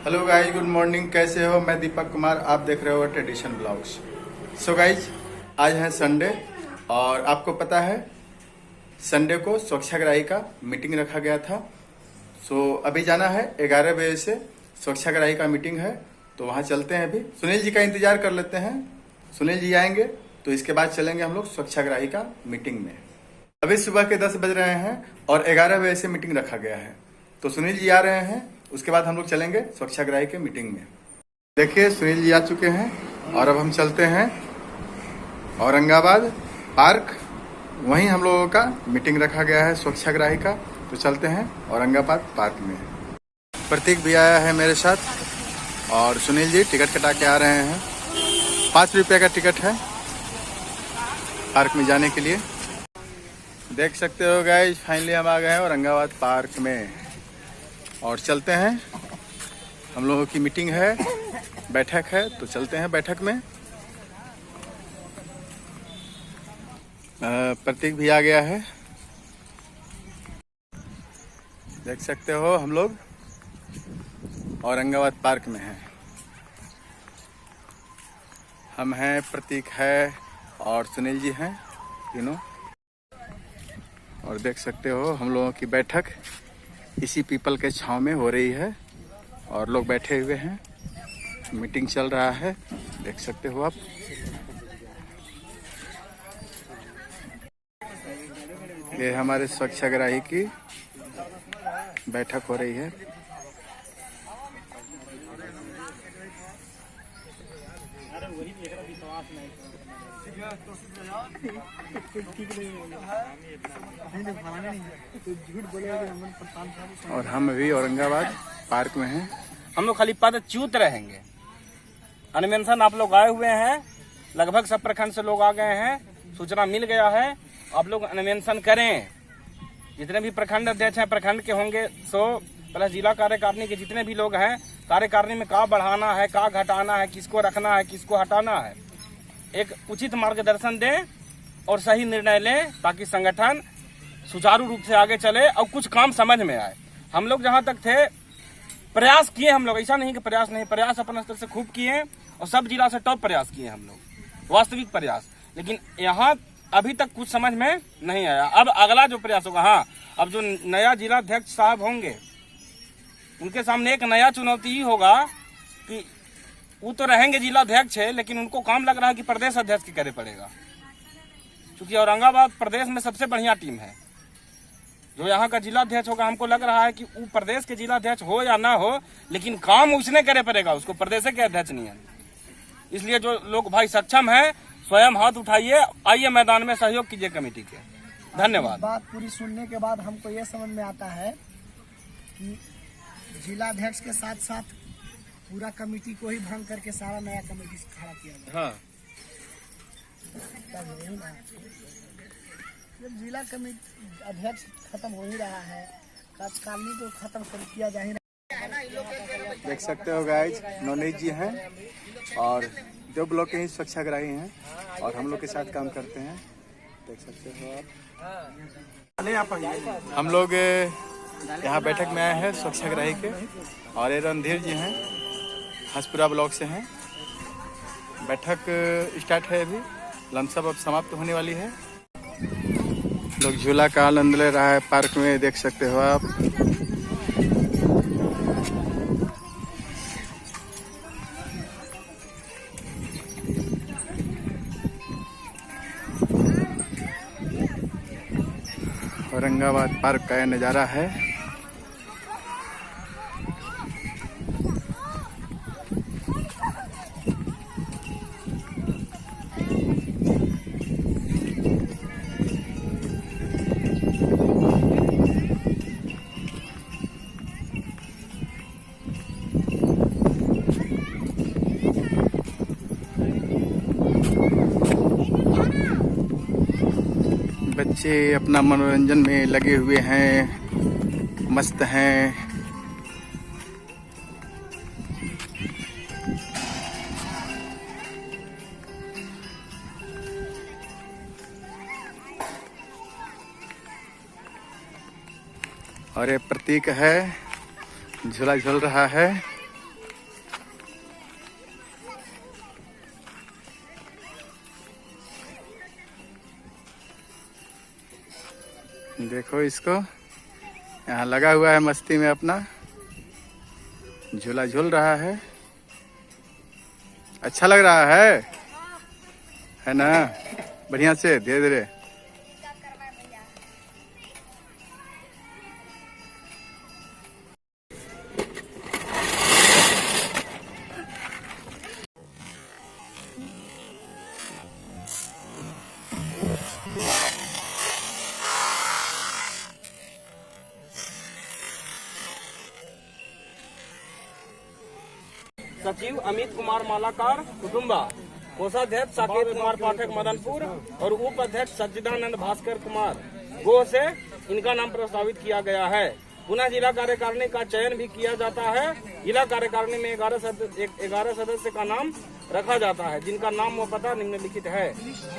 Hello guys, good morning. कैसे हो? मैं दीपक कुमार, आप देख रहे हो ट्रेडिशन ब्लॉग्स। सो गाइज, आज है संडे और आपको पता है संडे को स्वच्छाग्राही का मीटिंग रखा गया था। सो अभी जाना है 11 बजे से स्वच्छाग्राही का मीटिंग है, तो वहाँ चलते हैं। अभी सुनील जी का इंतजार कर लेते हैं। सुनील जी आएंगे तो इसके बाद चलेंगे हम लोग स्वच्छाग्राही का मीटिंग में। अभी सुबह के 10 बज रहे हैं और 11 बजे से मीटिंग रखा गया है, तो सुनील जी आ रहे हैं, उसके बाद हम लोग चलेंगे स्वच्छाग्राही के मीटिंग में। देखिए सुनील जी आ चुके हैं और अब हम चलते हैं औरंगाबाद पार्क। वहीं हम लोगों का मीटिंग रखा गया है स्वच्छाग्राही का, तो चलते हैं औरंगाबाद पार्क में। प्रतीक भी आया है मेरे साथ और सुनील जी टिकट कटा के आ रहे हैं। 5 रुपये का टिकट है पार्क में जाने के लिए। देख सकते हो गाइस, फाइनली हम आ गए हैं औरंगाबाद पार्क में और चलते हैं। हम लोगों की मीटिंग है, बैठक है, तो चलते हैं बैठक में। प्रतीक भी आ गया है, देख सकते हो। हम लोग औरंगाबाद पार्क में हैं। हम हैं, प्रतीक है और सुनील जी हैं, तीनों। और देख सकते हो हम लोगों की बैठक इसी पीपल के छांव में हो रही है और लोग बैठे हुए हैं, मीटिंग चल रहा है, देख सकते हो आप। ये हमारे स्वच्छाग्राही की बैठक हो रही है। और हम अभी औरंगाबाद पार्क में हैं। हम लोग खाली पदच्युत रहेंगे। अनमेंशन आप लोग आए हुए हैं, लगभग सब प्रखंड से लोग आ गए हैं, सूचना मिल गया है। आप लोग अनमेंशन करें। जितने भी प्रखंड अध्यक्ष हैं प्रखंड के होंगे, सो प्लस जिला कार्यकारिणी के जितने भी लोग हैं, कार्यकारिणी में का बढ़ाना है, का घटाना है, किसको रखना है, किसको हटाना है, एक उचित मार्गदर्शन दें और सही निर्णय लें ताकि संगठन सुचारू रूप से आगे चले और कुछ काम समझ में आए। हम लोग जहां तक थे प्रयास किए, हम लोग ऐसा नहीं कि प्रयास नहीं, प्रयास अपने स्तर से खूब किए और सब जिला से टॉप प्रयास किए हम लोग, वास्तविक प्रयास। लेकिन यहाँ अभी तक कुछ समझ में नहीं आया। अब अगला जो प्रयास होगा, हाँ, अब जो नया जिला अध्यक्ष साहब होंगे उनके सामने एक नया चुनौती ही होगा कि वो तो रहेंगे जिला अध्यक्ष है, लेकिन उनको काम लग रहा है कि प्रदेश अध्यक्ष की करे पड़ेगा, क्योंकि औरंगाबाद प्रदेश में सबसे बढ़िया टीम है। जो यहाँ का जिला अध्यक्ष होगा, हमको लग रहा है कि वो प्रदेश के जिला अध्यक्ष हो या ना हो, लेकिन काम उसने करे पड़ेगा, उसको प्रदेश के अध्यक्ष नहीं है। इसलिए जो लोग भाई सक्षम है, स्वयं हाथ उठाइए, आइए मैदान में सहयोग कीजिए कमेटी के। धन्यवाद। बात पूरी सुनने के बाद हमको ये समझ में आता है कि जिला अध्यक्ष के साथ साथ पूरा कमेटी को ही भंग करके सारा नया कमेटी खड़ा किया गया। हाँ, जब जिला कमेटी अध्यक्ष खत्म हो ही रहा है, कार्यकारिणी को खत्म किया जा ही रहा। देख सकते हो गाइज, नवनीत जी हैं और 2 ब्लॉक के ही स्वच्छाग्राही हैं और हम लोग के साथ काम करते हैं, देख सकते हो आप। हम लोग यहाँ बैठक में आए हैं स्वच्छाग्राही के और ये रणधीर जी हैं, हंसपुरा ब्लॉक से हैं। बैठक स्टार्ट है, अभी लमसम अब समाप्त होने वाली है। लोग झूला का आनंद ले रहा है पार्क में, देख सकते हो आप। औरंगाबाद पार्क का यह नज़ारा है। बच्चे अपना मनोरंजन में लगे हुए हैं, मस्त हैं। और ये प्रतीक है, झूला झूल रहा है देखो इसको, यहाँ लगा हुआ है मस्ती में अपना झूला झूल रहा है। अच्छा लग रहा है ना? बढ़िया से धीरे धीरे। सचिव अमित कुमार मालाकार कुटुम्बा, कोषाध्यक्ष साकेत कुमार पाठक मदनपुर और उप अध्यक्ष सच्चिदानंद भास्कर कुमार गोह से इनका नाम प्रस्तावित किया गया है। पुनः जिला कार्यकारिणी का चयन भी किया जाता है। जिला कार्यकारिणी में 11 सदस्य का नाम रखा जाता है, जिनका नाम व पता निम्नलिखित है।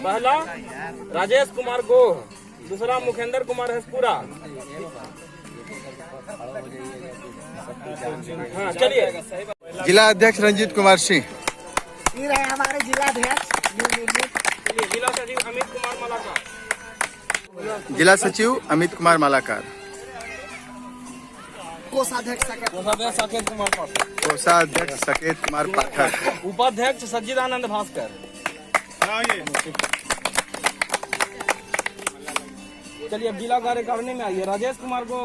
पहला राजेश कुमार गोह, दूसरा मुखेंद्र कुमार हसपुरा। हाँ चलिए। जिला अध्यक्ष रंजीत कुमार सिंह। ये रहे हमारे जिलाध्यक्ष। चलिए। जिला सचिव अमित कुमार मालाकार। जिला सचिव अमित कुमार मालाकार। कोषाध्यक्ष साकेत कुमार पाठक। कोषाध्यक्ष साकेत कुमार पाठक। उपाध्यक्ष सच्चिदानंद भास्कर। चलिए अब जिला कार्यकारिणी में आइए। राजेश कुमार को,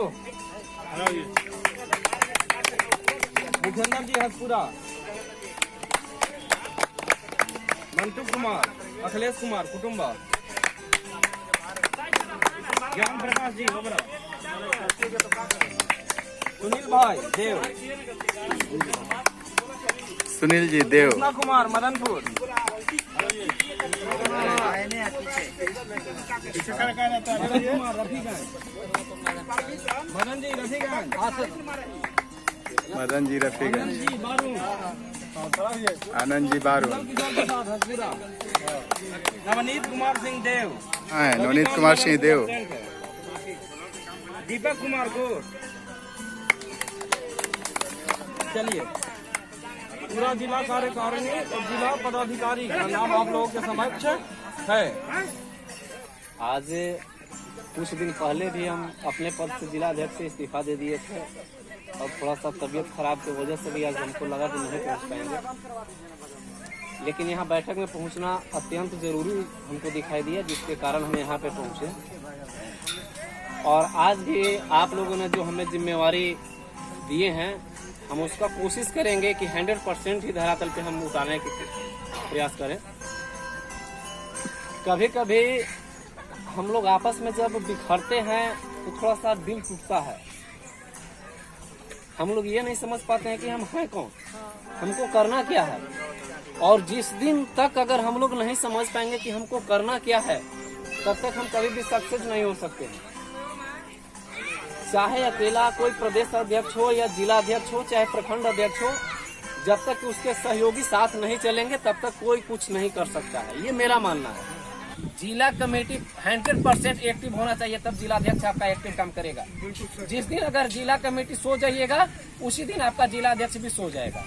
मुखेंद्र जी हसपुरा, मंटू कुमार, अखिलेश कुमार कुटुम्बा, ज्ञान प्रकाश जी ओबरा, सुनील भाई देव, सुनील जी देव। कृष्णा कुमार मदनपुर, कुमार रफीगंज, मदन जी रफीगंज, मदन जी रफीगंज, जी बारू, आनंद जी बारू, नवनीत कुमार सिंह देव, हाँ नवनीत कुमार सिंह देव, दीपक कुमार गोर। चलिए पूरा जिला कार्यकारिणी और जिला पदाधिकारी का नाम आप लोगों के समक्ष है। आज कुछ दिन पहले भी हम अपने पद से जिला अध्यक्ष से इस्तीफा दे दिए थे और थोड़ा सा तबीयत खराब की वजह से भी आज हमको लगा कि नहीं पहुंच पाएंगे, लेकिन यहाँ बैठक में पहुंचना अत्यंत जरूरी हमको दिखाई दिया, जिसके कारण हम यहाँ पे पहुंचे। और आज भी आप लोगों ने जो हमें जिम्मेवारी दिए हैं, हम उसका कोशिश करेंगे कि 100% ही धरातल पे हम उतारने के प्रयास करें। कभी कभी हम लोग आपस में जब बिखरते हैं तो थोड़ा सा दिल टूटता है। हम लोग ये नहीं समझ पाते हैं कि हम हैं कौन, हमको करना क्या है। और जिस दिन तक अगर हम लोग नहीं समझ पाएंगे कि हमको करना क्या है, तब तक हम कभी भी सक्सेस नहीं हो सकते हैं। चाहे अकेला कोई प्रदेश अध्यक्ष हो या जिला अध्यक्ष हो, चाहे प्रखंड अध्यक्ष हो, जब तक उसके सहयोगी साथ नहीं चलेंगे तब तक कोई कुछ नहीं कर सकता है। ये मेरा मानना है। जिला कमेटी 100% एक्टिव होना चाहिए, तब जिला अध्यक्ष आपका एक्टिव काम करेगा। जिस दिन अगर जिला कमेटी सो जाइएगा, उसी दिन आपका जिला अध्यक्ष भी सो जाएगा।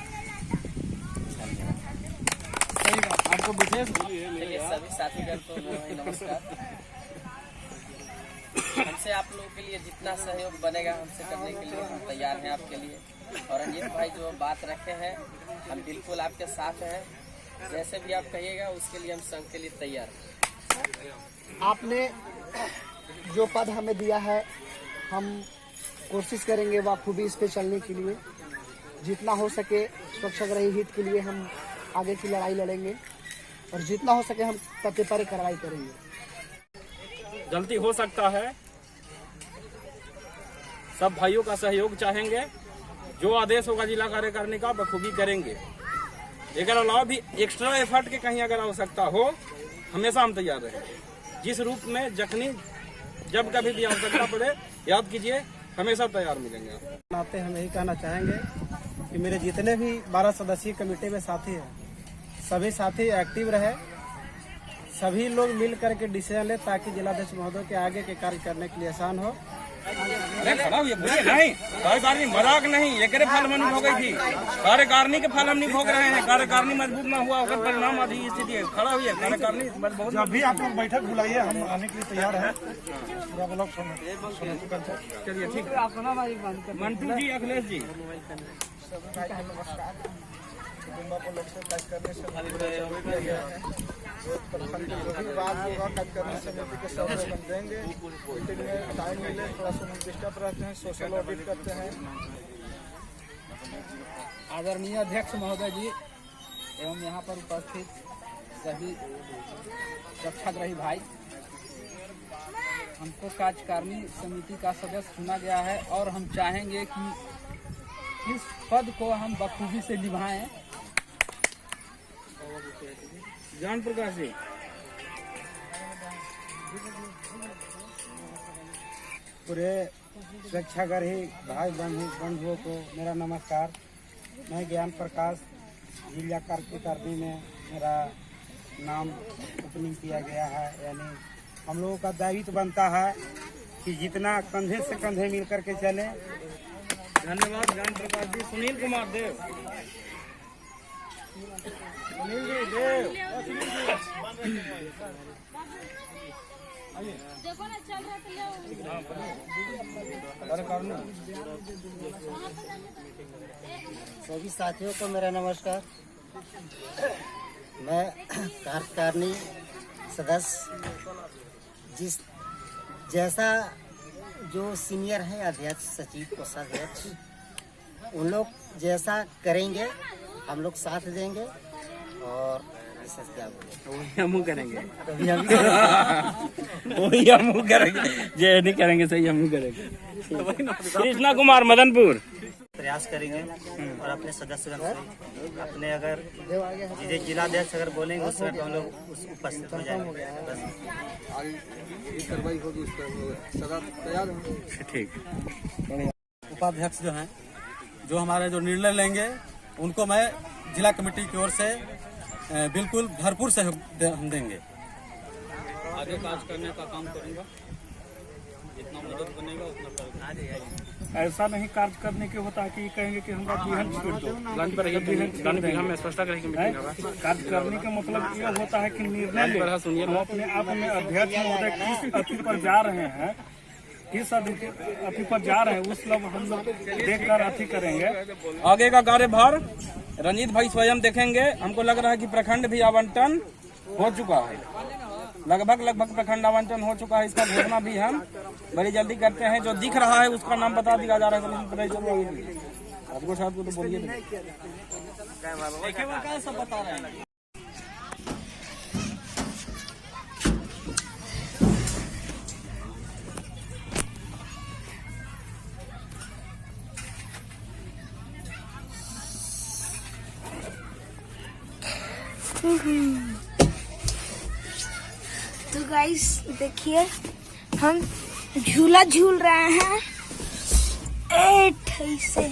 आपको विशेष सभी साथीगण को नमस्कार। हमसे आप लोगों के लिए जितना सहयोग बनेगा हमसे करने के लिए हम तैयार हैं आपके लिए। और रंजीत भाई जो बात रखे हैं, हम बिल्कुल आपके साथ हैं। जैसे भी आप कहिएगा उसके लिए हम संघ के लिए तैयार हैं। आपने जो पद हमें दिया है, हम कोशिश करेंगे बखूबी इस पे चलने के लिए। जितना हो सके स्वच्छाग्रही हित के लिए हम आगे की लड़ाई लड़ेंगे और जितना हो सके हम तथ्य पर कार्रवाई करेंगे। गलती हो सकता है, सब भाइयों का सहयोग चाहेंगे। जो आदेश होगा जिला कार्यकारिणी का बखूबी करेंगे। एक अलावा भी एक्स्ट्रा एफर्ट के कहीं अगर आवश्यकता हो, हमेशा हम तैयार रहेंगे। जिस रूप में जखनी जब कभी भी आवश्यकता पड़े, याद कीजिए, हमेशा तैयार मिलेंगे। नाते हम यही कहना चाहेंगे कि मेरे जितने भी 12 सदस्यीय कमेटी में साथी हैं, सभी साथी एक्टिव रहे, सभी लोग मिल करके डिसीजन ले, ताकि जिलाध्यक्ष महोदय के आगे के कार्य करने के लिए आसान हो। अरे खड़ा हुई बोलिए नहीं, कार्यकारिणी मजाक नहीं, ये करे फल हमनी भोग थी, कार्यकारिणी के फल हमनी भोग रहे हैं। कार्यकारिणी मजबूत ना हुआ उसका परिणाम आदि स्थिति है। खड़ा हुई है कार्यकारिणी बहुत। जब भी आप लोग बैठक बुलाइए हम आने के लिए तैयार हैं। चलिए ठीक है। मंटू जी, अखिलेश जी, समिति के सदस्य हम देंगे, मीटिंग में टाइम मिले थोड़ा सा हम डिस्टर्ब रहते हैं, सोशल ऑडिट करते हैं। आदरणीय अध्यक्ष महोदय जी एवं यहाँ पर उपस्थित सभी स्वच्छाग्रही भाई, हमको कार्यकारिणी समिति का सदस्य चुना गया है और हम चाहेंगे कि इस पद को हम बखूबी से निभाएं। ज्ञान प्रकाश जी, पूरे स्वच्छाग्रही भाई बंधुओं को मेरा नमस्कार। मैं ज्ञान प्रकाश, जिला कार्यकारिणी में मेरा नाम ओपनिंग किया गया है। यानी हम लोगों का दायित्व बनता है कि जितना कंधे से कंधे मिल करके चलें। धन्यवाद ज्ञान प्रकाश जी। सुनील कुमार देव, सुनील जी देव, देखो ना चल रहा सभी साथियों को मेरा नमस्कार। मैं कार्यकारिणी सदस्य जैसा जो सीनियर है अध्यक्ष, सचिव, कोषाध्यक्ष, उन लोग जैसा करेंगे हम लोग साथ देंगे और क्या वही हम करेंगे, कभी हम वही हम करेंगे, जे नहीं करेंगे सही हम करेंगे। कृष्णा कुमार, मदनपुर, प्रयास करेंगे और अपने सदस्यगण से अपने अगर जिलाध्यक्ष अगर बोलेंगे उस समय हम लोग उस उपस्थित हो जाएंगे। ठीक। उपाध्यक्ष जो हैं, जो हमारे जो निर्णय लेंगे उनको मैं जिला कमेटी की ओर से बिल्कुल भरपूर सहयोग हम देंगे। आगे काज करने का काम करूंगा, जितना मदद बनेगा उतना करूंगा। ऐसा नहीं कार्य करने के होता है कि कहेंगे कि हमरा बिहन छोड़ दो। में स्पष्ट कार्य करने का मतलब ये होता है कि निर्णय ले। हम अपने आप में अध्यक्ष महोदय किस अति पर जा रहे हैं, किस अति पर जा रहे हैं, उस लोग हम लोग देखकर अति करेंगे। आगे का कार्यभार रंजीत भाई स्वयं देखेंगे। हमको लग रहा है कि प्रखंड भी आवंटन हो चुका है, लगभग प्रखंड आवंटन हो चुका है। इसका घोषणा भी हम बड़ी जल्दी करते हैं। जो दिख रहा है उसका नाम बता दिया जा रहा है। आपको साहब को तो बोलिए सब बता रहे हैं। तो गाइस देखिए हम झूला झूल रहे हैं ऐसे।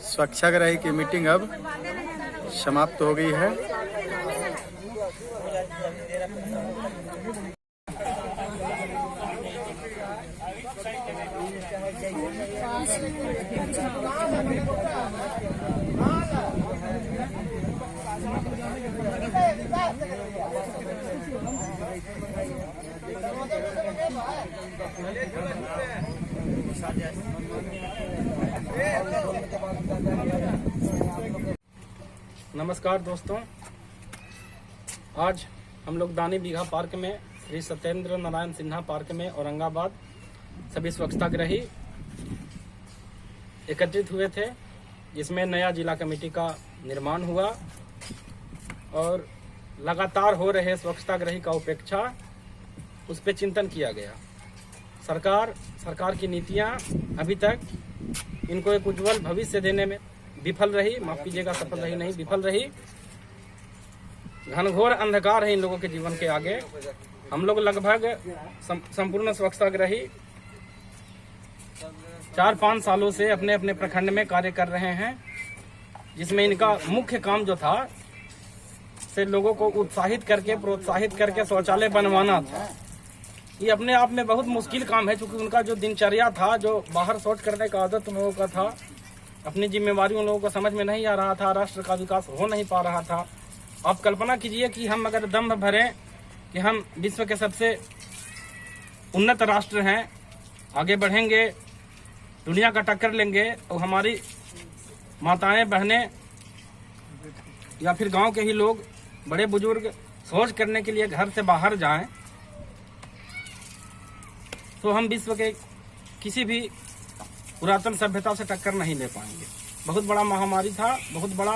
स्वच्छाग्रही की मीटिंग अब समाप्त हो गई है। साथ नमस्कार दोस्तों, आज हम लोग दानी बीघा पार्क में श्री सत्येंद्र नारायण सिन्हा पार्क में औरंगाबाद सभी स्वच्छताग्रही एकत्रित हुए थे, जिसमें नया जिला कमेटी का निर्माण हुआ और लगातार हो रहे स्वच्छताग्रही का उपेक्षा उस पर चिंतन किया गया। सरकार की नीतियां अभी तक इनको एक उज्जवल भविष्य देने में विफल रही, माफ कीजिएगा सफल रही नहीं, विफल रही। घनघोर अंधकार है इन लोगों के जीवन के आगे। हम लोग लगभग संपूर्ण स्वच्छताग्रही 4-5 सालों से अपने अपने प्रखंड में कार्य कर रहे हैं, जिसमें इनका मुख्य काम जो था से लोगों को उत्साहित करके प्रोत्साहित करके शौचालय बनवाना था। ये अपने आप में बहुत मुश्किल काम है, क्योंकि उनका जो दिनचर्या था, जो बाहर शौच करने का आदत उन लोगों का था, अपनी जिम्मेवारी उन लोगों को समझ में नहीं आ रहा था, राष्ट्र का विकास हो नहीं पा रहा था। आप कल्पना कीजिए कि हम अगर दम भरें कि हम विश्व के सबसे उन्नत राष्ट्र हैं, आगे बढ़ेंगे, दुनिया का टक्कर लेंगे, और हमारी माताएं बहनें या फिर गांव के ही लोग बड़े बुजुर्ग शौच करने के लिए घर से बाहर जाएं, तो हम विश्व के किसी भी पुरातन सभ्यता से टक्कर नहीं ले पाएंगे। बहुत बड़ा महामारी था, बहुत बड़ा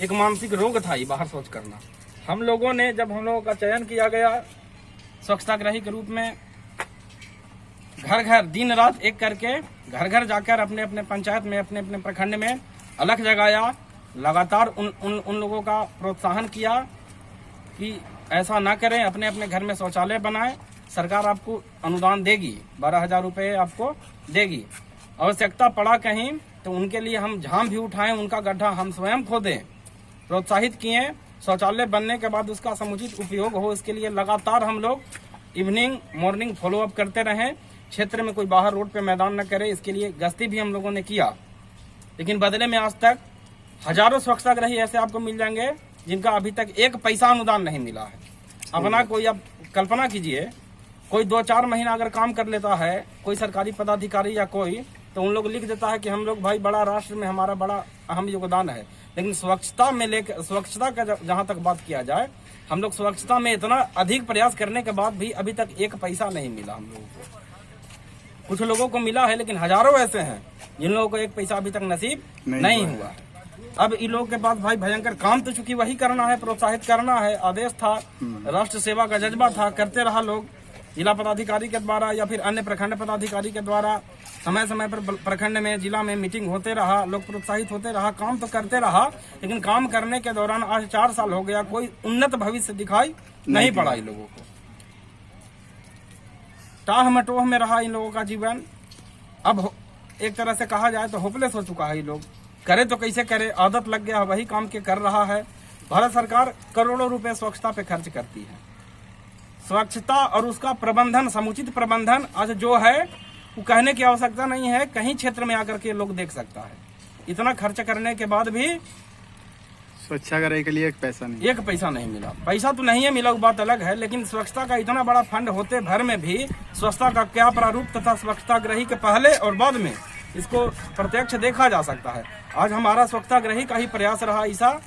एक मानसिक रोग था ये बाहर शौच करना। हम लोगों ने, जब हम लोगों का चयन किया गया स्वच्छताग्रही के रूप में, घर घर दिन रात एक करके घर घर जाकर अपने अपने पंचायत में, अपने अपने प्रखंड में अलख जगाया, लगातार उन लोगों का प्रोत्साहन किया कि ऐसा ना करें, अपने अपने घर में शौचालय बनाएं। सरकार आपको अनुदान देगी, 12,000 रुपये आपको देगी। आवश्यकता पड़ा कहीं तो उनके लिए हम झाम भी उठाएं, उनका गड्ढा हम स्वयं खोदें, प्रोत्साहित किए। शौचालय बनने के बाद उसका समुचित उपयोग हो, इसके लिए लगातार हम लोग इवनिंग मॉर्निंग फॉलोअप करते रहें। क्षेत्र में कोई बाहर रोड पे मैदान न करे, इसके लिए गश्ती भी हम लोगों ने किया। लेकिन बदले में आज तक हजारों स्वच्छताग्रही ऐसे आपको मिल जाएंगे जिनका अभी तक 1 पैसा अनुदान नहीं मिला है। अपना कोई, आप कल्पना कीजिए, कोई 2-4 महीना अगर काम कर लेता है कोई सरकारी पदाधिकारी या कोई, तो उन लोग लिख देता है कि हम लोग भाई बड़ा राष्ट्र में हमारा बड़ा अहम योगदान है। लेकिन स्वच्छता में लेकर, स्वच्छता का जहां तक बात किया जाए, हम लोग स्वच्छता में इतना अधिक प्रयास करने के बाद भी अभी तक 1 पैसा नहीं मिला हम लोगों को। कुछ लोगों को मिला है, लेकिन हजारों ऐसे हैं जिन लोगों को 1 पैसा अभी तक नसीब नहीं हुआ है। अब इन लोगों के पास भाई भयंकर काम तो चूंकि वही करना है, प्रोत्साहित करना है, आदेश था, राष्ट्र सेवा का जज्बा था, करते रहा लोग। जिला पदाधिकारी के द्वारा या फिर अन्य प्रखंड पदाधिकारी के द्वारा समय समय पर प्रखंड में, जिला में मीटिंग होते रहा, लोग प्रोत्साहित होते रहा, काम तो करते रहा। लेकिन काम करने के दौरान आज 4 साल हो गया, कोई उन्नत भविष्य दिखाई नहीं पड़ा इन लोगों को। टाह मटोह में रहा इन लोगों का जीवन। अब एक तरह से कहा जाए तो होपलेस हो चुका है। ये लोग करे तो कैसे करे, आदत लग गया, वही काम के कर रहा है। भारत सरकार करोड़ों रुपए स्वच्छता पे खर्च करती है। स्वच्छता और उसका प्रबंधन, समुचित प्रबंधन आज जो है वो कहने की आवश्यकता नहीं है, कहीं क्षेत्र में आकर के लोग देख सकता है। इतना खर्च करने के बाद भी स्वच्छताग्रही के लिए 1 पैसा नहीं, 1 पैसा नहीं मिला। पैसा तो नहीं है मिला, वो बात अलग है, लेकिन स्वच्छता का इतना बड़ा फंड होते भर में भी स्वच्छता का क्या प्रारूप तथा स्वच्छताग्रही के पहले और बाद में इसको प्रत्यक्ष देखा जा सकता है। आज हमारा स्वच्छताग्रही का ही प्रयास रहा ऐसा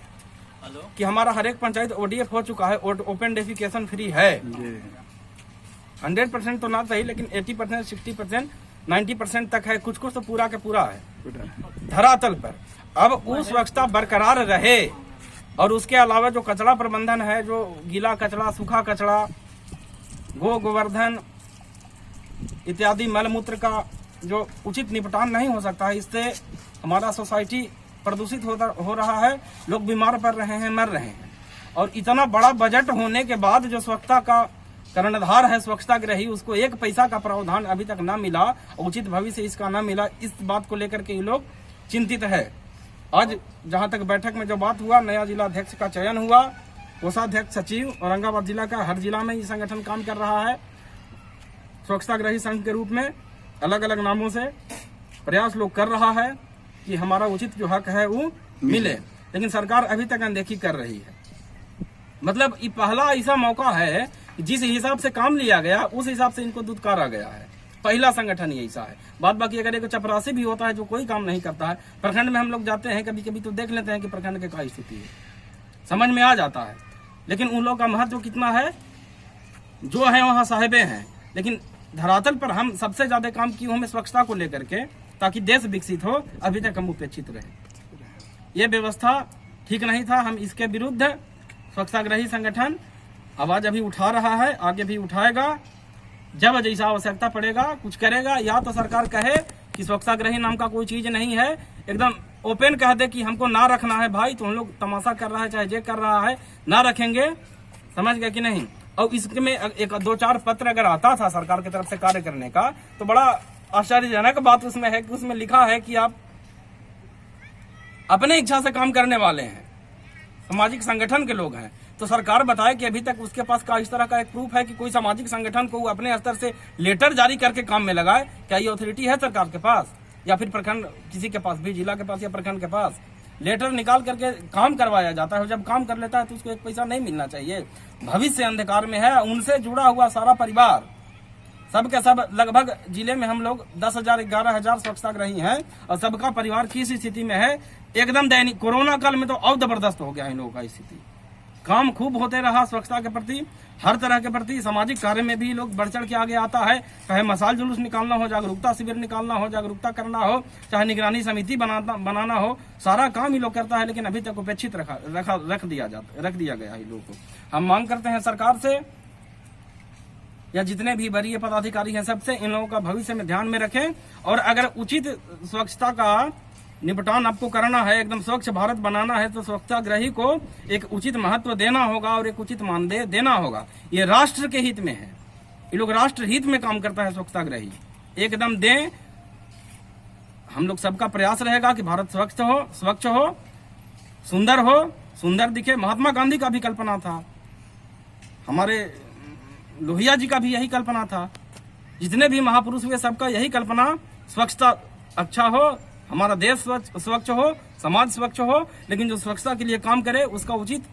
कि हमारा हर एक पंचायत ODF हो चुका है, ओपन डेफिकेशन फ्री है। 100% तो ना सही, लेकिन 80%, 60%, 90% तक है। कुछ कुछ तो पूरा के पूरा है धरातल पर। अब वो स्वच्छता बरकरार रहे, और उसके अलावा जो कचरा प्रबंधन है, जो गीला कचरा, सूखा कचरा, गोवर्धन इत्यादि मलमूत्र का जो उचित निपटान नहीं हो सकता है, इससे हमारा सोसाइटी प्रदूषित हो रहा है, लोग बीमार पड़ रहे हैं, मर रहे हैं। और इतना बड़ा बजट होने के बाद जो स्वच्छता का कर्णधार है स्वच्छताग्रही, उसको 1 पैसा का प्रावधान अभी तक ना मिला, उचित भविष्य इसका ना मिला, इस बात को लेकर के ये लोग चिंतित है। आज जहां तक बैठक में जो बात हुआ, नया जिला अध्यक्ष का चयन हुआ, कोषाध्यक्ष सचिव औरंगाबाद जिला का, हर जिला में ये संगठन काम कर रहा है। स्वच्छताग्रही संघ के रूप में अलग अलग नामों से प्रयास लोग कर रहा है कि हमारा उचित जो हक है वो मिले, लेकिन सरकार अभी तक अनदेखी कर रही है। मतलब ये पहला ऐसा मौका है जिस हिसाब से काम लिया गया उस हिसाब से इनको दुत्कारा गया है। पहला संगठन ही ऐसा है। बात बाकी अगर एक चपरासी भी होता है जो कोई काम नहीं करता है, प्रखंड में हम लोग जाते हैं कभी कभी तो देख लेते हैं कि प्रखंड की क्या स्थिति है, समझ में आ जाता है। लेकिन उन लोगों का महत्व कितना है, जो है वहाँ साहिबे हैं, लेकिन धरातल पर हम सबसे ज्यादा काम किए हमें स्वच्छता को लेकर के, ताकि देश विकसित हो। अभी तक हम उपेक्षित रहे, ये व्यवस्था ठीक नहीं था। हम इसके विरुद्ध स्वच्छाग्रही संगठन आवाज अभी उठा रहा है, आगे भी उठाएगा। जब जैसा आवश्यकता पड़ेगा कुछ करेगा, या तो सरकार कहे कि स्वच्छाग्रही नाम का कोई चीज नहीं है, एकदम ओपन कह दे कि हमको ना रखना है भाई, तो हम लोग तमाशा कर रहा है चाहे जे कर रहा है, ना रखेंगे, समझ गए कि नहीं। और इसमें एक 2-4 पत्र अगर आता था सरकार की तरफ से कार्य करने का, तो बड़ा आश्चर्यजनक बात उसमें है कि उसमें लिखा है कि आप अपने इच्छा से काम करने वाले हैं, सामाजिक संगठन के लोग हैं। तो सरकार बताए कि अभी तक उसके पास का इस तरह का एक प्रूफ है कि कोई सामाजिक संगठन को अपने स्तर से लेटर जारी करके काम में लगाए। क्या ये अथॉरिटी है सरकार के पास, या फिर प्रखंड किसी के पास भी, जिला के पास या प्रखंड के पास लेटर निकाल करके काम करवाया जाता है। जब काम कर लेता है तो उसको एक पैसा नहीं मिलना चाहिए। भविष्य अंधकार में है, उनसे जुड़ा हुआ सारा परिवार, सबके सब लगभग जिले में हम लोग 10,000 11,000 स्वच्छताग्रही हैं, और सबका परिवार किस स्थिति में है, एकदम दैनिक। कोरोना काल में तो और जबरदस्त हो गया इन लोगों का स्थिति। काम खूब होते रहा स्वच्छता के प्रति, हर तरह के प्रति, सामाजिक कार्य में भी लोग बढ़ चढ़ के आगे आता है। चाहे मसाल जुलूस निकालना हो, जागरूकता शिविर निकालना हो, जागरूकता करना हो, चाहे निगरानी समिति बनाना हो, सारा काम ही लोग करता है। लेकिन अभी तक उपेक्षित रख दिया गया है लोगों को। हम मांग करते हैं सरकार से या जितने भी वरीय पदाधिकारी हैं सबसे, इन लोगों का भविष्य में ध्यान में रखें। और अगर उचित स्वच्छता का निपटान आपको करना है, एकदम स्वच्छ भारत बनाना है, तो स्वच्छताग्रही को एक उचित महत्व देना होगा और एक उचित मानदेय देना होगा। ये राष्ट्र के हित में है, ये लोग राष्ट्र हित में काम करता है स्वच्छताग्रही, एकदम दें। हम लोग सबका प्रयास रहेगा कि भारत स्वच्छ हो, सुंदर दिखे। महात्मा गांधी का भी कल्पना था, हमारे लोहिया जी का भी यही कल्पना था, जितने भी महापुरुष हुए सबका यही कल्पना, स्वच्छता अच्छा हो, हमारा देश स्वच्छ हो, समाज स्वच्छ हो। लेकिन जो स्वच्छता के लिए काम करे उसका उचित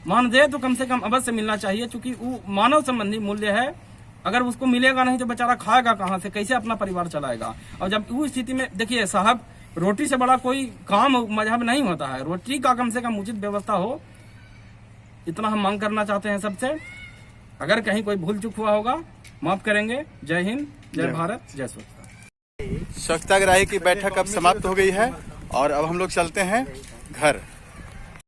मानदेय तो कम से कम अवश्य मिलना चाहिए, क्योंकि वो मानव संबंधी मूल्य है। अगर उसको मिलेगा नहीं तो बेचारा खाएगा कहाँ से, कैसे अपना परिवार चलाएगा। और जब वो स्थिति में देखिए साहब, रोटी से बड़ा कोई काम मजहब नहीं होता है, रोटी का कम से कम उचित व्यवस्था हो, इतना हम मांग करना चाहते हैं सबसे। अगर कहीं कोई भूल चूक हुआ होगा माफ करेंगे। जय हिंद, जय भारत, जय स्वच्छता। स्वच्छताग्रही की बैठक अब समाप्त हो गई है और अब हम लोग चलते हैं घर।